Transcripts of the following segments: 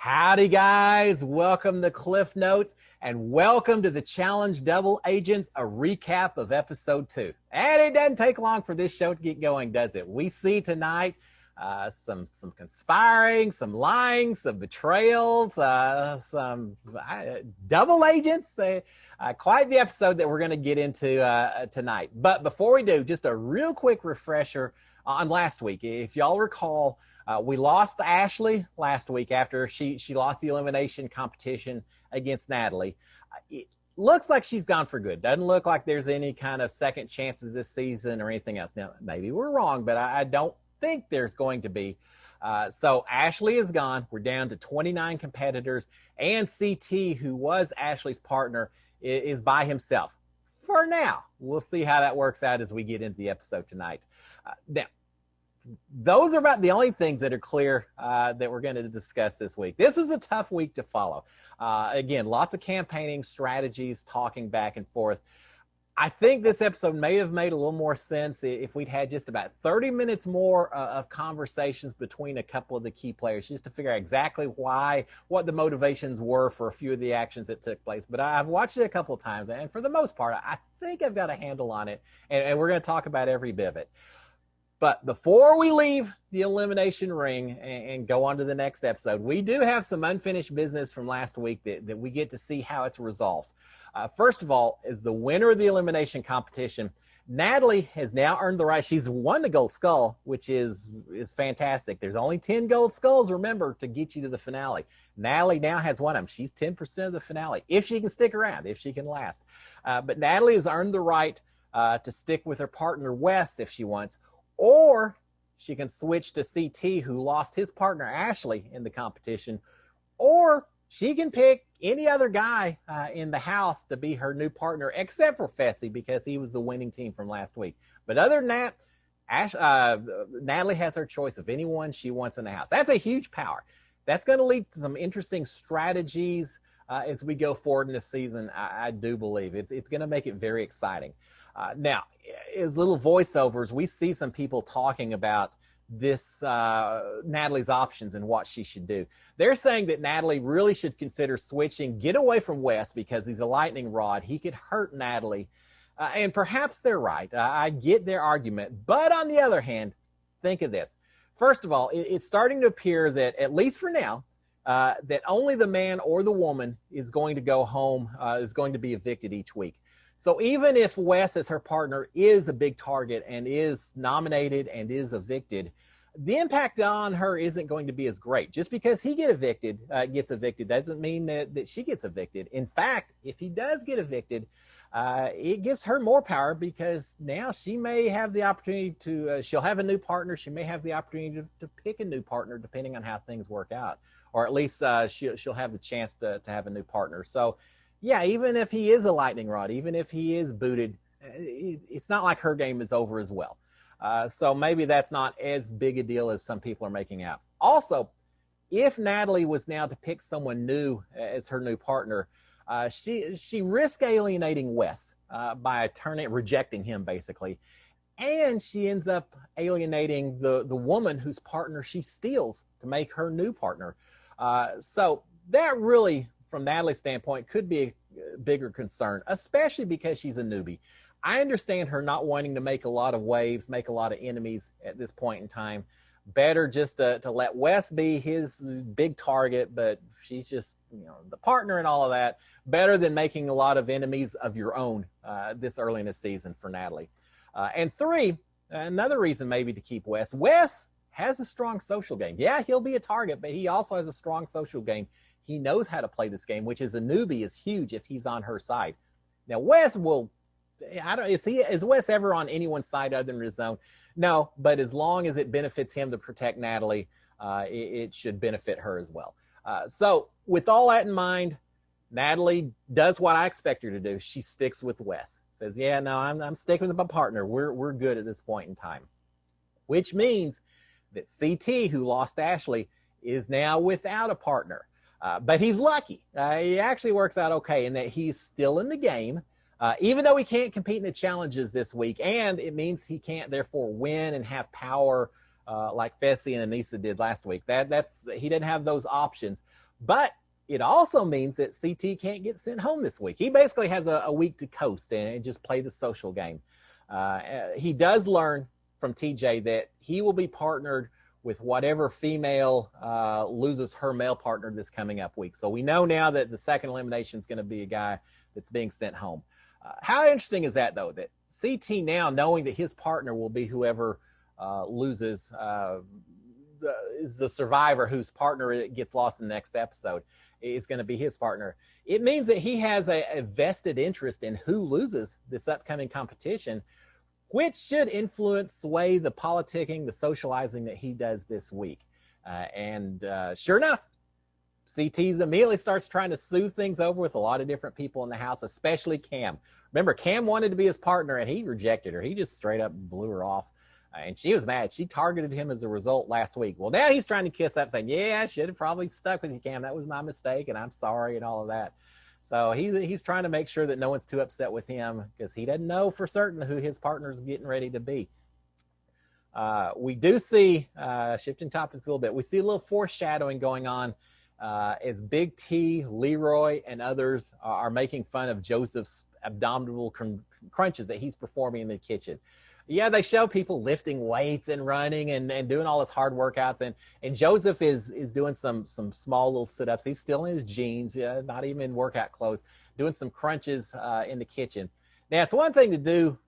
Howdy guys, welcome to Cliff Notes and welcome to the Challenge Double Agents, a recap of episode 2. And it doesn't take long for this show to get going, does it? We see tonight some conspiring, some lying, some betrayals, some double agents. Quite the episode that we're going to get into tonight. But before we do, just a real quick refresher on last week. If y'all recall, we lost Ashley last week after she lost the elimination competition against Natalie. It looks like she's gone for good. Doesn't look like there's any kind of second chances this season or anything else. Now, maybe we're wrong, but I don't think there's going to be. So Ashley is gone. We're down to 29 competitors, and CT, who was Ashley's partner, is by himself for now. We'll see how that works out as we get into the episode tonight. Now, those are about the only things that are clear that we're going to discuss this week. This is a tough week to follow. Again, lots of campaigning strategies, talking back and forth. I think this episode may have made a little more sense if we'd had just about 30 minutes more of conversations between a couple of the key players, just to figure out exactly what the motivations were for a few of the actions that took place. But I've watched it a couple of times, and for the most part, I think I've got a handle on it, and we're going to talk about every bit of it. But before we leave the elimination ring and go on to the next episode, we do have some unfinished business from last week that we get to see how it's resolved. First of all, as the winner of the elimination competition, Natalie has now earned the right. She's won the gold skull, which is fantastic. There's only 10 gold skulls, remember, to get you to the finale. Natalie now has one of them. She's 10% of the finale, if she can stick around, if she can last. But Natalie has earned the right to stick with her partner, Wes, if she wants. Or she can switch to CT, who lost his partner, Ashley, in the competition. Or she can pick any other guy in the house to be her new partner, except for Fessy, because he was the winning team from last week. But other than that, Natalie has her choice of anyone she wants in the house. That's a huge power. That's going to lead to some interesting strategies as we go forward in this season. I do believe it's going to make it very exciting. Now, as little voiceovers, we see some people talking about this Natalie's options and what she should do. They're saying that Natalie really should consider switching, get away from Wes because he's a lightning rod. He could hurt Natalie. And perhaps they're right. I get their argument. But on the other hand, think of this. First of all, it's starting to appear that, at least for now, that only the man or the woman is going to go home, is going to be evicted each week. So even if Wes, as her partner, is a big target and is nominated and is evicted, the impact on her isn't going to be as great. Just because he gets evicted doesn't mean that she gets evicted. In fact, if he does get evicted, it gives her more power, because now she may have the opportunity to, she'll have a new partner. She may have the opportunity to pick a new partner depending on how things work out. Or at least she'll have the chance to have a new partner. So yeah, even if he is a lightning rod, even if he is booted, it's not like her game is over as well. So maybe that's not as big a deal as some people are making out. Also, if Natalie was now to pick someone new as her new partner, she risks alienating Wes by rejecting him, basically. And she ends up alienating the woman whose partner she steals to make her new partner. So that really, from Natalie's standpoint, could be a bigger concern, especially because she's a newbie. I understand her not wanting to make a lot of waves, make a lot of enemies at this point in time. Better just to let Wes be his big target, but she's just, the partner and all of that. Better than making a lot of enemies of your own this early in the season for Natalie. And 3, another reason maybe to keep Wes. Wes has a strong social game. Yeah, he'll be a target, but he also has a strong social game. He knows how to play this game, which as a newbie is huge if he's on her side. Now, Wes is Wes ever on anyone's side other than his own? No, but as long as it benefits him to protect Natalie, it should benefit her as well. So with all that in mind, Natalie does what I expect her to do. She sticks with Wes. Says, yeah, no, I'm sticking with my partner. We're good at this point in time. Which means that CT, who lost Ashley, is now without a partner. But he's lucky. He actually works out okay in that he's still in the game, even though he can't compete in the challenges this week. And it means he can't, therefore, win and have power like Fessy and Anissa did last week. He didn't have those options. But it also means that CT can't get sent home this week. He basically has a week to coast and just play the social game. He does learn from TJ that he will be partnered with whatever female loses her male partner this coming up week. So we know now that the second elimination is going to be a guy that's being sent home. How interesting is that, though, that CT now, knowing that his partner will be whoever loses, is the survivor whose partner gets lost in the next episode, is going to be his partner. It means that he has a vested interest in who loses this upcoming competition, which should influence, sway the politicking, the socializing that he does this week. Sure enough, CT's immediately starts trying to smooth things over with a lot of different people in the house, especially Cam. Remember, Cam wanted to be his partner, and he rejected her. He just straight up blew her off, and she was mad. She targeted him as a result last week. Well, now he's trying to kiss up, saying, yeah, I should have probably stuck with you, Cam. That was my mistake, and I'm sorry, and all of that. So he's trying to make sure that no one's too upset with him because he doesn't know for certain who his partner's getting ready to be. We do see, shifting topics a little bit, we see a little foreshadowing going on as Big T, Leroy, and others are making fun of Joseph's abdominal crunches that he's performing in the kitchen. Yeah, they show people lifting weights and running and doing all this hard workouts. And Joseph is doing some small little sit-ups. He's still in his jeans, not even in workout clothes, doing some crunches in the kitchen. Now, it's one thing to do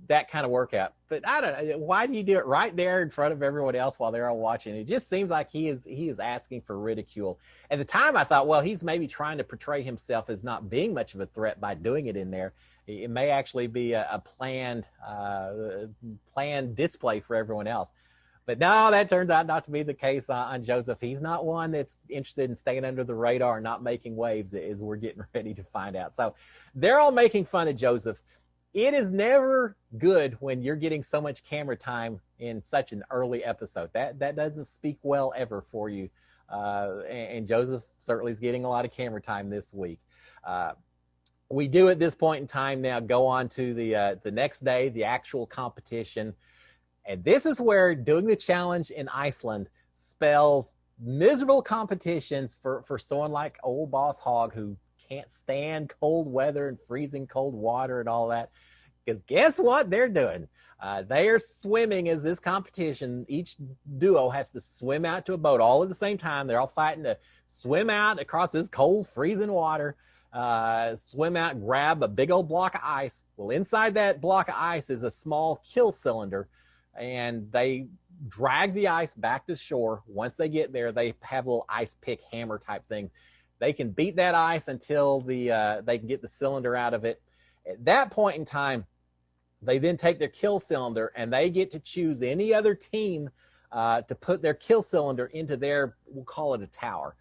that kind of workout, but I don't know, why do you do it right there in front of everyone else while they're all watching? It just seems like he is asking for ridicule. At the time, I thought, well, he's maybe trying to portray himself as not being much of a threat by doing it in there. It may actually be a planned display for everyone else. But no, that turns out not to be the case on Joseph. He's not one that's interested in staying under the radar and not making waves, as we're getting ready to find out. So they're all making fun of Joseph. It is never good when you're getting so much camera time in such an early episode. That doesn't speak well ever for you. And Joseph certainly is getting a lot of camera time this week. We do at this point in time now go on to the next day, the actual competition. And this is where doing the challenge in Iceland spells miserable competitions for someone like old Boss Hog, who can't stand cold weather and freezing cold water and all that. Because guess what they're doing? They are swimming as this competition. Each duo has to swim out to a boat all at the same time. They're all fighting to swim out across this cold, freezing water. Swim out, grab a big old block of ice. Well, inside that block of ice is a small kill cylinder, and they drag the ice back to shore. Once they get there, they have a little ice pick hammer type thing. They can beat that ice until they can get the cylinder out of it. At that point in time, they then take their kill cylinder and they get to choose any other team to put their kill cylinder into their, we'll call it a tower,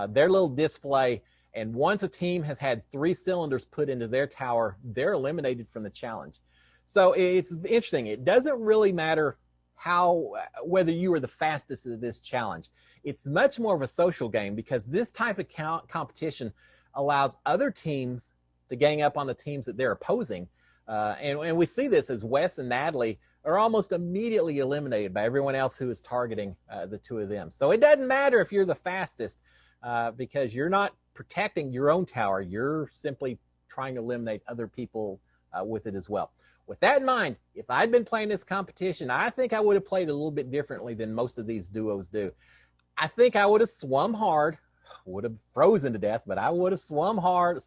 their little display. And once a team has had 3 cylinders put into their tower, they're eliminated from the challenge. So it's interesting. It doesn't really matter whether you are the fastest at this challenge. It's much more of a social game because this type of competition allows other teams to gang up on the teams that they're opposing. And we see this as Wes and Natalie are almost immediately eliminated by everyone else who is targeting the two of them. So it doesn't matter if you're the fastest because you're not protecting your own tower. You're simply trying to eliminate other people with it as well. With that in mind, if I'd been playing this competition, I think I would have played a little bit differently than most of these duos do. I think I would have swum hard, would have frozen to death, but I would have swam hard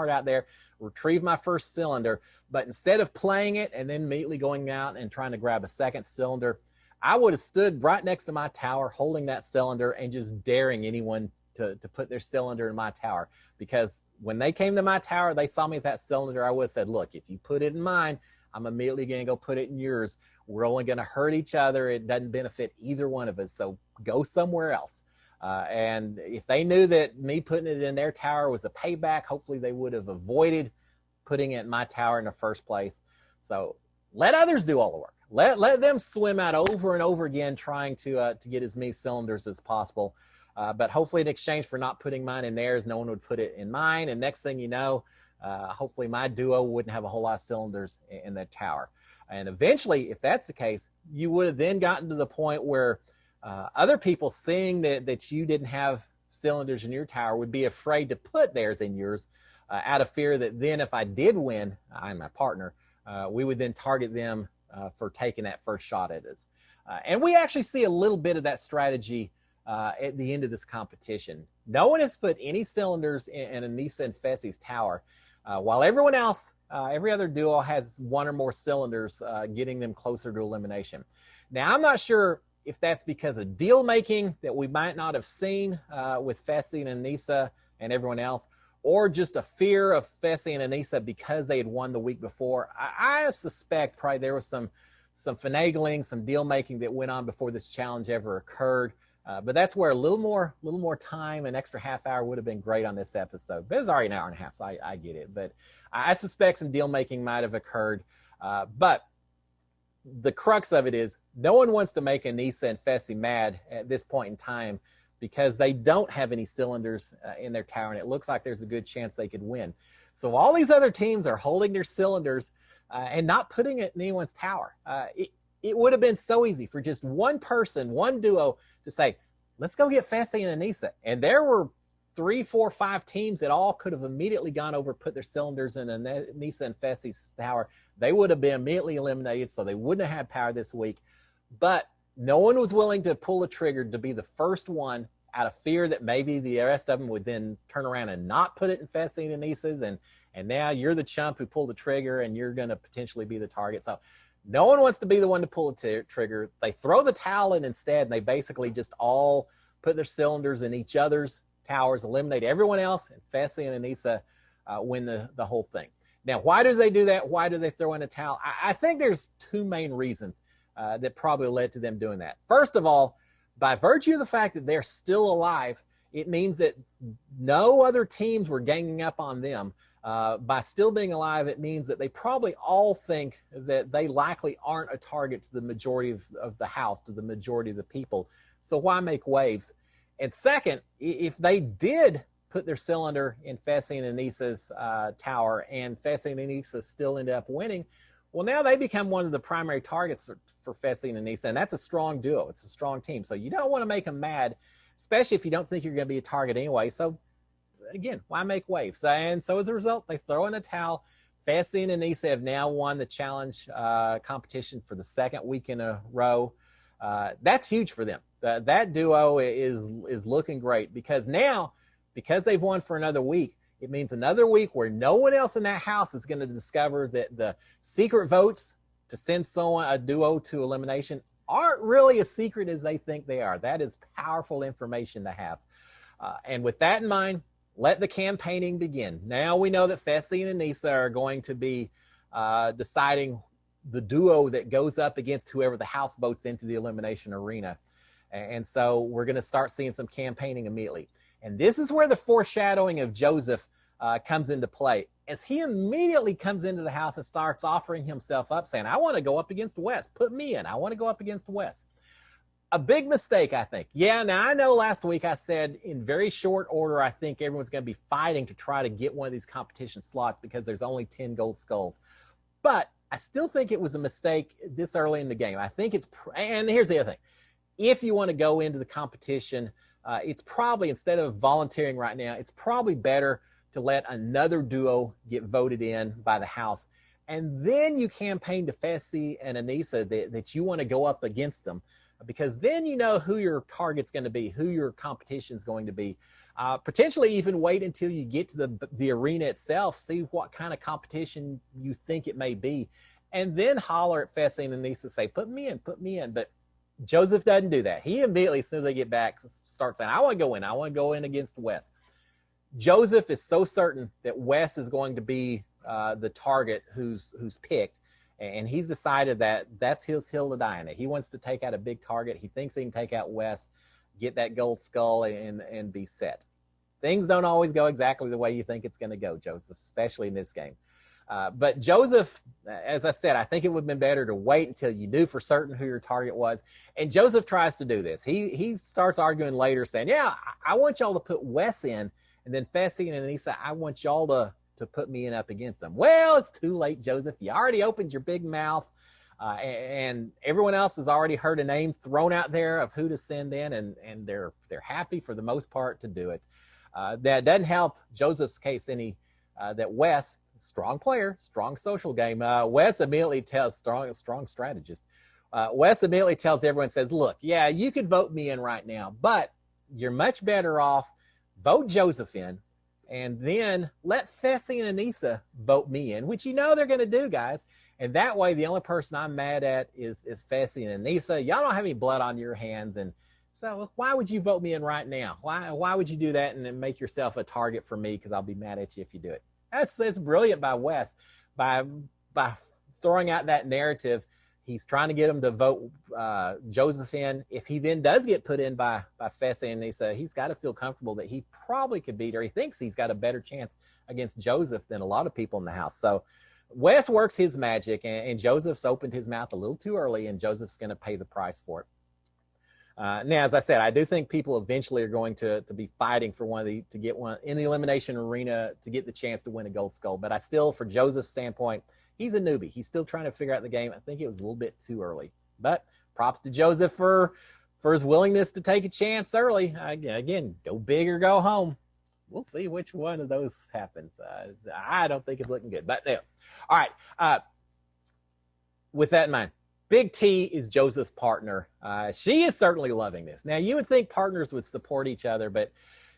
out there, retrieved my first cylinder. But instead of playing it and then immediately going out and trying to grab a second cylinder, I would have stood right next to my tower holding that cylinder and just daring anyone to put their cylinder in my tower. Because when they came to my tower, they saw me with that cylinder, I would have said, look, if you put it in mine, I'm immediately going to go put it in yours. We're only going to hurt each other. It doesn't benefit either one of us. So go somewhere else. And if they knew that me putting it in their tower was a payback, hopefully they would have avoided putting it in my tower in the first place. So let others do all the work. Let them swim out over and over again, trying to get as many cylinders as possible. But hopefully in exchange for not putting mine in theirs, no one would put it in mine. And next thing you know, hopefully my duo wouldn't have a whole lot of cylinders in their tower. And eventually, if that's the case, you would have then gotten to the point where other people, seeing that you didn't have cylinders in your tower would be afraid to put theirs in yours out of fear that then if I did win, I and my partner, we would then target them for taking that first shot at us. And we actually see a little bit of that strategy at the end of this competition. No one has put any cylinders in Anissa and Fessie's tower, while everyone else, every other duo has one or more cylinders, getting them closer to elimination. Now, I'm not sure if that's because of deal making that we might not have seen with Fessie and Anissa and everyone else, or just a fear of Fessie and Anissa because they had won the week before. I suspect probably there was some finagling, some deal making that went on before this challenge ever occurred. But that's where a little more time, an extra half hour would have been great on this episode. But it's already an hour and a half, so I get it. But I suspect some deal making might have occurred. But the crux of it is no one wants to make Anissa and Fessie mad at this point in time because they don't have any cylinders in their tower, and it looks like there's a good chance they could win. So all these other teams are holding their cylinders and not putting it in anyone's tower. It would have been so easy for just one person, one duo, to say, let's go get Fessie and Anissa. And there were 3, 4, 5 teams that all could have immediately gone over, put their cylinders in Anissa and Fessie's tower. They would have been immediately eliminated, so they wouldn't have had power this week. But no one was willing to pull the trigger to be the first one out of fear that maybe the rest of them would then turn around and not put it in Fessie and Anissa's. And now you're the chump who pulled the trigger and you're going to potentially be the target. So no one wants to be the one to pull the trigger. They throw the towel in instead, and they basically just all put their cylinders in each other's towers, eliminate everyone else, and Fessie and Anissa win the whole thing. Now, why do they do that? Why do they throw in a towel? I think there's 2 main reasons that probably led to them doing that. First of all, by virtue of the fact that they're still alive, it means that no other teams were ganging up on them. By still being alive, it means that they probably all think that they likely aren't a target to the majority of the house, to the majority of the people. So why make waves? And second, if they did put their cylinder in Fessie and Anissa's tower and Fessie and Anissa still end up winning, well, now they become one of the primary targets for Fessie and Anissa, and that's a strong duo. It's a strong team. So you don't want to make them mad, especially if you don't think you're going to be a target anyway. So again, why make waves? And so as a result, they throw in a towel. Fessie and Anissa have now won the challenge competition for the 2nd week in a row. That's huge for them. That duo is looking great because now, because they've won for another week, it means another week where no one else in that house is going to discover that the secret votes to send a duo to elimination aren't really as secret as they think they are. That is powerful information to have. And with that in mind, let the campaigning begin. Now we know that Fessie and Anissa are going to be deciding the duo that goes up against whoever the house votes into the elimination arena. And so we're going to start seeing some campaigning immediately. And this is where the foreshadowing of Joseph comes into play, as he immediately comes into the house and starts offering himself up, saying, I want to go up against Wes. Put me in. I want to go up against Wes. A big mistake, I think. Yeah, now I know last week I said in very short order, I think everyone's going to be fighting to try to get one of these competition slots because there's only 10 gold skulls. But I still think it was a mistake this early in the game. I think it's, and here's the other thing. If you want to go into the competition, it's probably, instead of volunteering right now, it's probably better to let another duo get voted in by the house. And then you campaign to Fessie and Anissa that you want to go up against them, because then you know who your target's going to be, who your competition's going to be. Potentially even wait until you get to the arena itself, see what kind of competition you think it may be, and then holler at Fessie and Anissa, say, put me in, put me in. But Joseph doesn't do that. He immediately, as soon as they get back, starts saying, I want to go in. I want to go in against Wes. Joseph is so certain that Wes is going to be the target who's picked, and he's decided that that's his hill to die on it. He wants to take out a big target. He thinks he can take out Wes, get that gold skull, and be set. Things don't always go exactly the way you think it's going to go, Joseph, especially in this game. But Joseph, as I said, I think it would have been better to wait until you knew for certain who your target was. And Joseph tries to do this. He starts arguing later, saying, yeah, I want y'all to put Wes in, and then Fessie and Anissa, I want y'all to put me in up against them. Well, it's too late, Joseph. You already opened your big mouth. And everyone else has already heard a name thrown out there of who to send in, and they're happy for the most part to do it. That doesn't help Joseph's case any. That Wes, strong player, strong social game. Wes immediately tells strong strategist. Wes immediately tells everyone, says, "Look, yeah, you could vote me in right now, but you're much better off vote Joseph in, and then let Fessy and Anissa vote me in," which you know they're going to do, guys. And that way, the only person I'm mad at is Fessy and Anissa. Y'all don't have any blood on your hands, and so why would you vote me in right now? Why would you do that and then make yourself a target for me? Because I'll be mad at you if you do it. That's brilliant by Wes, by throwing out that narrative. He's trying to get him to vote Joseph in. If he then does get put in by Fessy and Anissa, he's got to feel comfortable that he probably could beat her. He thinks he's got a better chance against Joseph than a lot of people in the house. So Wes works his magic, and Joseph's opened his mouth a little too early, and Joseph's going to pay the price for it. Now, as I said, I do think people eventually are going to be fighting for to get one in the elimination arena to get the chance to win a gold skull. But I still, for Joseph's standpoint, he's a newbie. He's still trying to figure out the game. I think it was a little bit too early. But props to Joseph for his willingness to take a chance early. Again, go big or go home. We'll see which one of those happens. I don't think it's looking good. But yeah. All right. With that in mind, Big T is Joseph's partner. She is certainly loving this. Now, you would think partners would support each other, but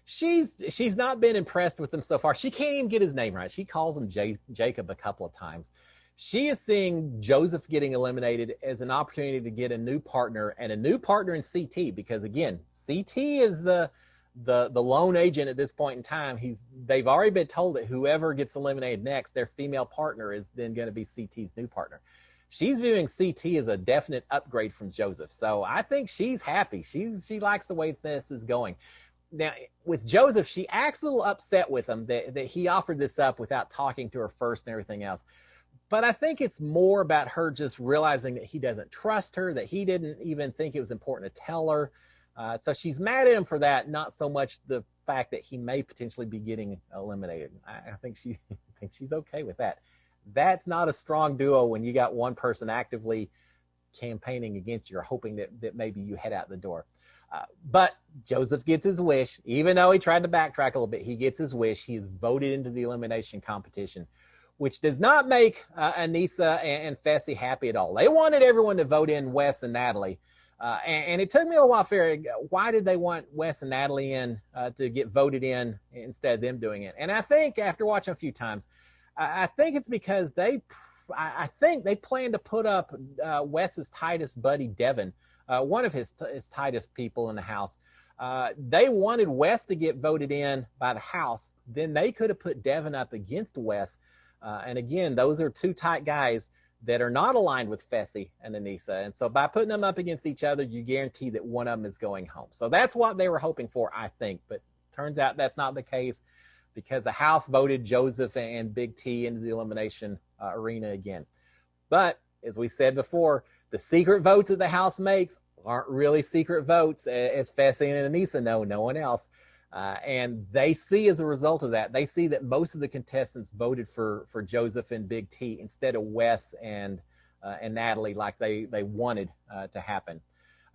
she's not been impressed with him so far. She can't even get his name right. She calls him Jacob a couple of times. She is seeing Joseph getting eliminated as an opportunity to get a new partner, and a new partner in CT, because again, CT is the lone agent at this point in time. They've already been told that whoever gets eliminated next, their female partner is then going to be CT's new partner. She's viewing CT as a definite upgrade from Joseph. So I think she's happy. She likes the way this is going. Now, with Joseph, she acts a little upset with him that he offered this up without talking to her first and everything else. But I think it's more about her just realizing that he doesn't trust her, that he didn't even think it was important to tell her. So she's mad at him for that, not so much the fact that he may potentially be getting eliminated. I think she's okay with that. That's not a strong duo when you got one person actively campaigning against you or hoping that maybe you head out the door. But Joseph gets his wish. Even though he tried to backtrack a little bit, he gets his wish. He is voted into the elimination competition, which does not make Anissa and Fessy happy at all. They wanted everyone to vote in Wes and Natalie. And it took me a little while to figure out, why did they want Wes and Natalie in to get voted in instead of them doing it? And I think after watching a few times, I think it's because I think they plan to put up Wes's tightest buddy, Devin, one of his tightest people in the house. They wanted Wes to get voted in by the house. Then they could have put Devin up against Wes. And again, those are two tight guys that are not aligned with Fessy and Anissa. And so by putting them up against each other, you guarantee that one of them is going home. So that's what they were hoping for, I think. But turns out that's not the case, because the house voted Joseph and Big T into the elimination arena again. But as we said before, the secret votes that the house makes aren't really secret votes, as Fessy and Anissa know, no one else. And they see, as a result of that, they see that most of the contestants voted for Joseph and Big T instead of Wes and Natalie, like they wanted to happen.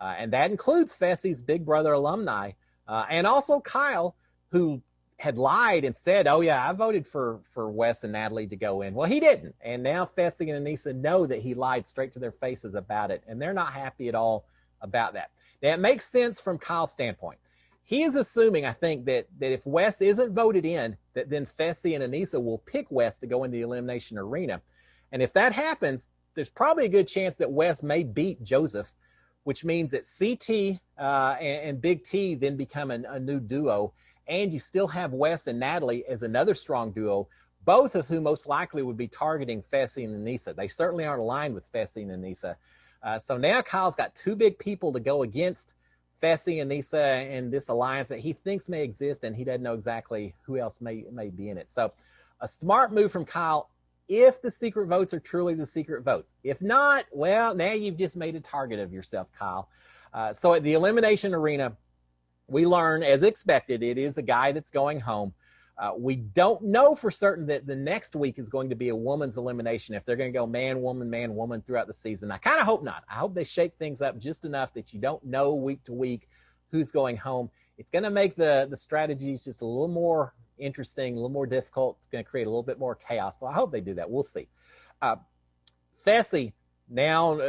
And that includes Fessy's Big Brother alumni, and also Kyle, who had lied and said, "Oh yeah, I voted for Wes and Natalie to go in." Well, he didn't. And now Fessy and Anissa know that he lied straight to their faces about it, and they're not happy at all about that. Now, it makes sense from Kyle's standpoint. He is assuming, I think, that if Wes isn't voted in, that then Fessy and Anissa will pick Wes to go into the elimination arena. And if that happens, there's probably a good chance that Wes may beat Joseph, which means that CT and Big T then become a new duo. And you still have Wes and Natalie as another strong duo, both of whom most likely would be targeting Fessy and Anissa. They certainly aren't aligned with Fessy and Anissa. So now Kyle's got two big people to go against Fessy and Anissa and this alliance that he thinks may exist, and he doesn't know exactly who else may be in it. So a smart move from Kyle if the secret votes are truly the secret votes. If not, well, now you've just made a target of yourself, Kyle. So at the elimination arena, we learn, as expected, it is a guy that's going home. We don't know for certain that the next week is going to be a woman's elimination, if they're going to go man, woman throughout the season. I kind of hope not. I hope they shake things up just enough that you don't know week to week who's going home. It's going to make the strategies just a little more interesting, a little more difficult. It's going to create a little bit more chaos. So I hope they do that. We'll see. Fessy, now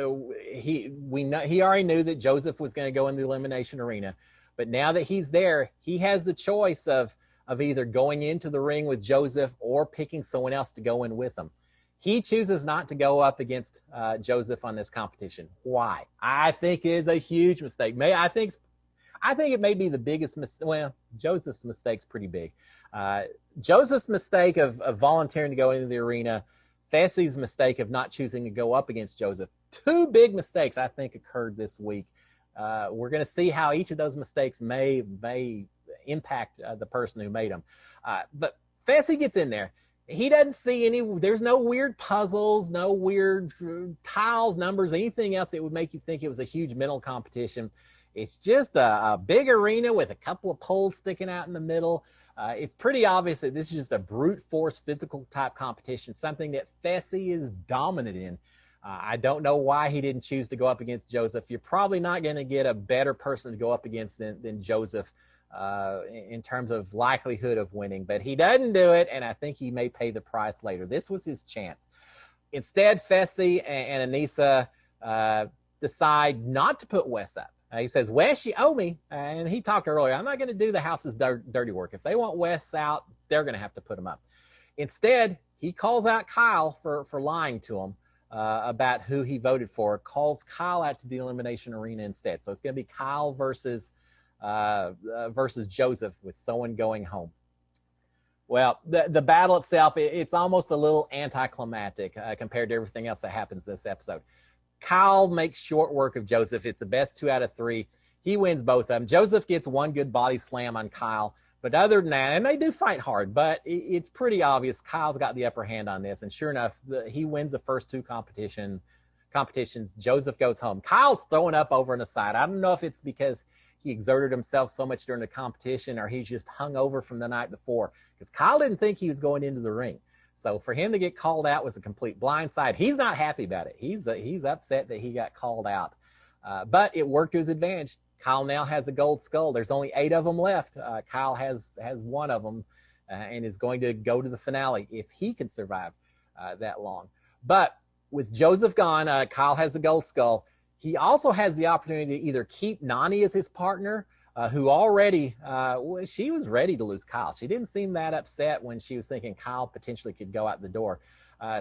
he already knew that Joseph was going to go in the elimination arena, but now that he's there, he has the choice of either going into the ring with Joseph or picking someone else to go in with him. He chooses not to go up against Joseph on this competition. Why? I think it is a huge mistake. I think it may be the biggest mistake. Well, Joseph's mistake's pretty big. Joseph's mistake of volunteering to go into the arena, Fessy's mistake of not choosing to go up against Joseph. Two big mistakes, I think, occurred this week. We're going to see how each of those mistakes may impact the person who made them. But Fessy gets in there. He doesn't see there's no weird puzzles, no weird tiles, numbers, anything else that would make you think it was a huge mental competition. It's just a big arena with a couple of poles sticking out in the middle. It's pretty obvious that this is just a brute force physical type competition, something that Fessy is dominant in. I don't know why he didn't choose to go up against Joseph. You're probably not going to get a better person to go up against than Joseph in terms of likelihood of winning, but he doesn't do it, and I think he may pay the price later. This was his chance. Instead, Fessy and Anissa decide not to put Wes up. He says, Wes, you owe me. And he talked earlier, I'm not going to do the house's dirty work. If they want Wes out, they're going to have to put him up. Instead, he calls out Kyle for lying to him about who he voted for, calls Kyle out to the elimination arena instead. So it's going to be Kyle versus Joseph, with someone going home. Well, the battle itself, it's almost a little anticlimactic compared to everything else that happens this episode. Kyle makes short work of Joseph. It's the best 2 out of 3. He wins both of them. Joseph gets one good body slam on Kyle, but other than that, and they do fight hard, but it's pretty obvious Kyle's got the upper hand on this. And sure enough, he wins the first 2 competitions. Joseph goes home. Kyle's throwing up over on the side. I don't know if it's because he exerted himself so much during the competition or he's just hung over from the night before, because Kyle didn't think he was going into the ring. So for him to get called out was a complete blindside. He's not happy about it. He's upset that he got called out. But it worked to his advantage. Kyle now has a gold skull. There's only 8 of them left. Kyle has 1 of them and is going to go to the finale if he can survive that long. But with Joseph gone, Kyle has the gold skull. He also has the opportunity to either keep Nani as his partner, who already, she was ready to lose Kyle. She didn't seem that upset when she was thinking Kyle potentially could go out the door.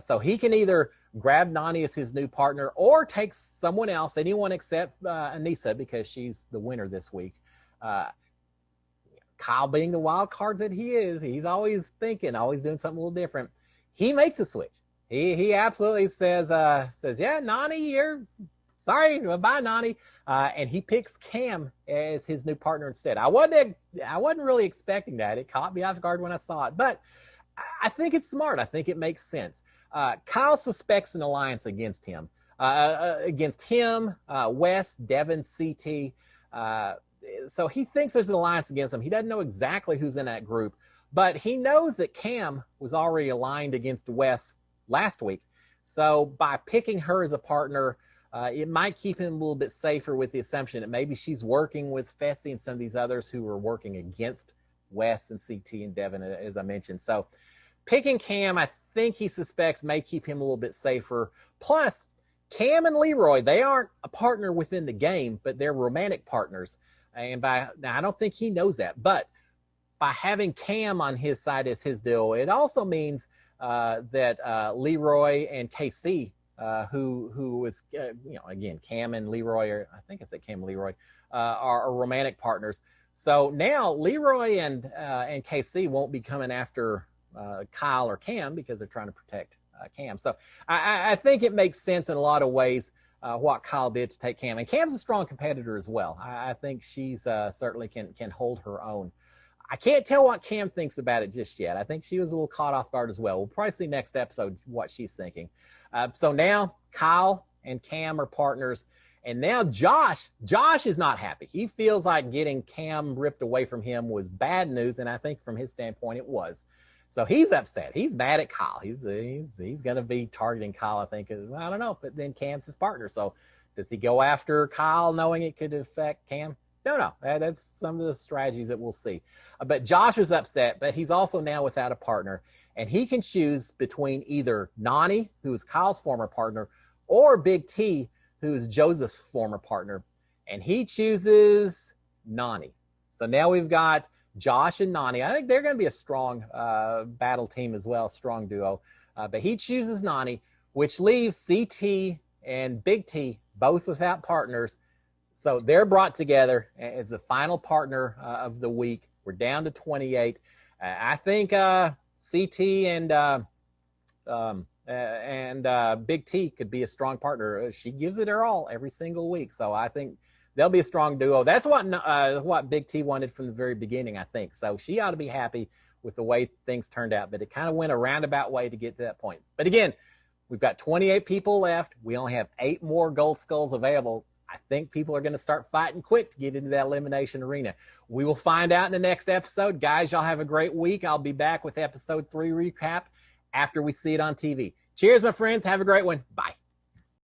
So he can either grab Nani as his new partner or take someone else, anyone except Anissa, because she's the winner this week. Kyle, being the wild card that he is, he's always thinking, always doing something a little different. He makes a switch. He absolutely says, yeah, Nani, sorry, bye, Nani. And he picks Cam as his new partner instead. I wasn't really expecting that. It caught me off guard when I saw it, but I think it's smart. I think it makes sense. Kyle suspects an alliance against him. Wes, Devin, CT. So he thinks there's an alliance against him. He doesn't know exactly who's in that group, but he knows that Cam was already aligned against Wes last week. So by picking her as a partner, it might keep him a little bit safer with the assumption that maybe she's working with Fessy and some of these others who are working against Wes and CT and Devin, as I mentioned. So picking Cam, I think he suspects, may keep him a little bit safer. Plus, Cam and Leroy, they aren't a partner within the game, but they're romantic partners. And now I don't think he knows that, but by having Cam on his side as his deal, it also means that Leroy and KC, who was, again, Cam and Leroy, or I think I said Cam and Leroy, are romantic partners. So now Leroy and KC won't be coming after Kyle or Cam because they're trying to protect Cam. So I think it makes sense in a lot of ways what Kyle did to take Cam. And Cam's a strong competitor as well. I think she's certainly can hold her own. I can't tell what Cam thinks about it just yet. I think she was a little caught off guard as well. We'll probably see next episode what she's thinking. So now Kyle and Cam are partners, And now Josh is not happy. He feels like getting Cam ripped away from him was bad news, and I think from his standpoint it was. So he's upset. He's mad at Kyle. He's going to be targeting Kyle, I think. I don't know, but then Cam's his partner. So does he go after Kyle knowing it could affect Cam? Don't know. That's some of the strategies that we'll see. But Josh is upset, but he's also now without a partner. And he can choose between either Nani, who is Kyle's former partner, or Big T, who is Joseph's former partner. And he chooses Nani. So now we've got Josh and Nani. I think they're going to be a strong battle team as well, strong duo. But he chooses Nani, which leaves CT and Big T both without partners. So they're brought together as the final partner of the week. We're down to 28. I think CT and Big T could be a strong partner. She gives it her all every single week. So I think they'll be a strong duo. That's what Big T wanted from the very beginning, I think. So she ought to be happy with the way things turned out. But it kind of went a roundabout way to get to that point. But again, we've got 28 people left. We only have 8 more gold skulls available. I think people are going to start fighting quick to get into that elimination arena. We will find out in the next episode. Guys, y'all have a great week. I'll be back with episode 3 recap after we see it on TV. Cheers, my friends. Have a great one. Bye.